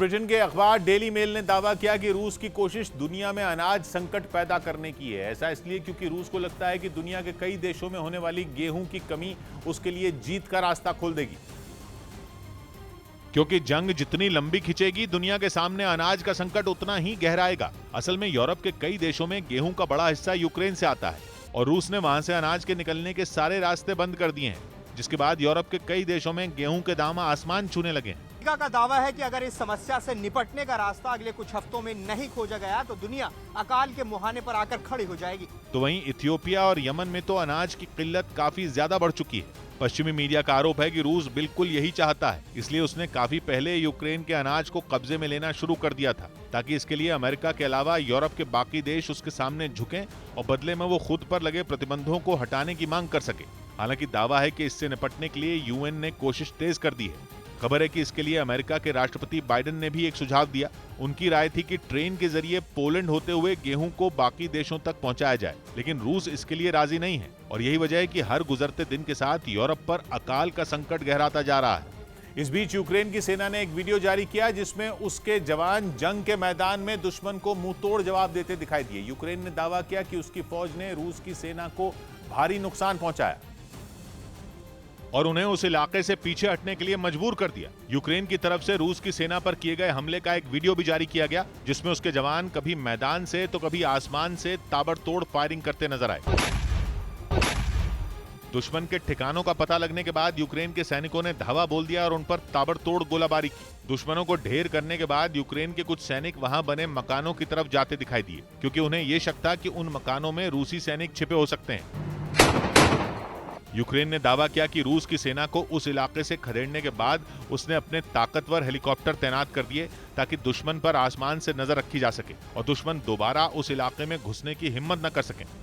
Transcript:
Britain के अखबार daily mail ने दावा किया कि रूस की कोशिश दुनिया में अनाज संकट पैदा करने की है। ऐसा इसलिए क्योंकि रूस को लगता है कि दुनिया के कई देशों में होने वाली गेहूं की कमी उसके लिए जीत का रास्ता खोल देगी। क्योंकि जंग जितनी लंबी खिंचेगी, दुनिया के सामने अनाज का संकट उतना ही गहराएगा। असल में यूरोप के कई देशों में गेहूं का बड़ा हिस्सा यूक्रेन से आता है और रूस ने वहां से अनाज के निकलने के सारे रास्ते बंद कर दिए हैं, जिसके बाद यूरोप के कई देशों में गेहूं के दाम आसमान छूने लगे हैं। अमेरिका का दावा है कि अगर इस समस्या से निपटने का रास्ता अगले कुछ हफ्तों में नहीं खोजा गया तो दुनिया अकाल के मुहाने पर आकर खड़ी हो जाएगी। तो वहीं इथियोपिया और यमन में तो अनाज की किल्लत काफी ज्यादा बढ़ चुकी है। पश्चिमी मीडिया का आरोप है कि रूस बिल्कुल यही चाहता है, इसलिए उसने काफी पहले यूक्रेन के अनाज को कब्जे में लेना शुरू कर दिया था, ताकि इसके लिए अमेरिका के अलावा यूरोप के बाकी देश उसके सामने झुकें और बदले में वो खुद पर लगे प्रतिबंधों को हटाने की मांग कर सके। हालांकि दावा है कि इससे निपटने के लिए यूएन ने कोशिश तेज कर दी है। खबर है कि इसके लिए अमेरिका के राष्ट्रपति बाइडेन ने भी एक सुझाव दिया। उनकी राय थी कि ट्रेन के जरिए पोलैंड होते हुए गेहूं को बाकी देशों तक पहुंचाया जाए, लेकिन रूस इसके लिए राजी नहीं है और यही वजह है कि हर गुजरते दिन के साथ यूरोप पर अकाल का संकट गहराता जा रहा है। इस बीच यूक्रेन की सेना ने एक वीडियो जारी किया जिसमें उसके जवान जंग के मैदान में दुश्मन को मुंहतोड़ जवाब देते दिखाई दिए। यूक्रेन ने दावा किया कि उसकी फौज ने रूस की सेना को भारी नुकसान पहुंचाया और उन्हें उस इलाके से पीछे हटने के लिए मजबूर कर दिया। यूक्रेन की तरफ से रूस की सेना पर किए गए हमले का एक वीडियो भी जारी किया गया, जिसमें उसके जवान कभी मैदान से तो कभी आसमान से ताबड़तोड़ फायरिंग करते नजर आए। दुश्मन के ठिकानों का पता लगने के बाद यूक्रेन के सैनिकों ने धावा बोल दिया और उन पर ताबड़तोड़ गोलाबारी की। दुश्मनों को ढेर करने के बाद यूक्रेन के कुछ सैनिक वहां बने मकानों की तरफ जाते दिखाई दिए, क्योंकि उन्हें यह शक था कि उन मकानों में रूसी सैनिक छिपे हो सकते हैं। यूक्रेन ने दावा किया कि रूस की सेना को उस इलाके से खदेड़ने के बाद उसने अपने ताकतवर हेलीकॉप्टर तैनात कर दिए ताकि दुश्मन पर आसमान से नजर रखी जा सके और दुश्मन दोबारा उस इलाके में घुसने की हिम्मत न कर सके।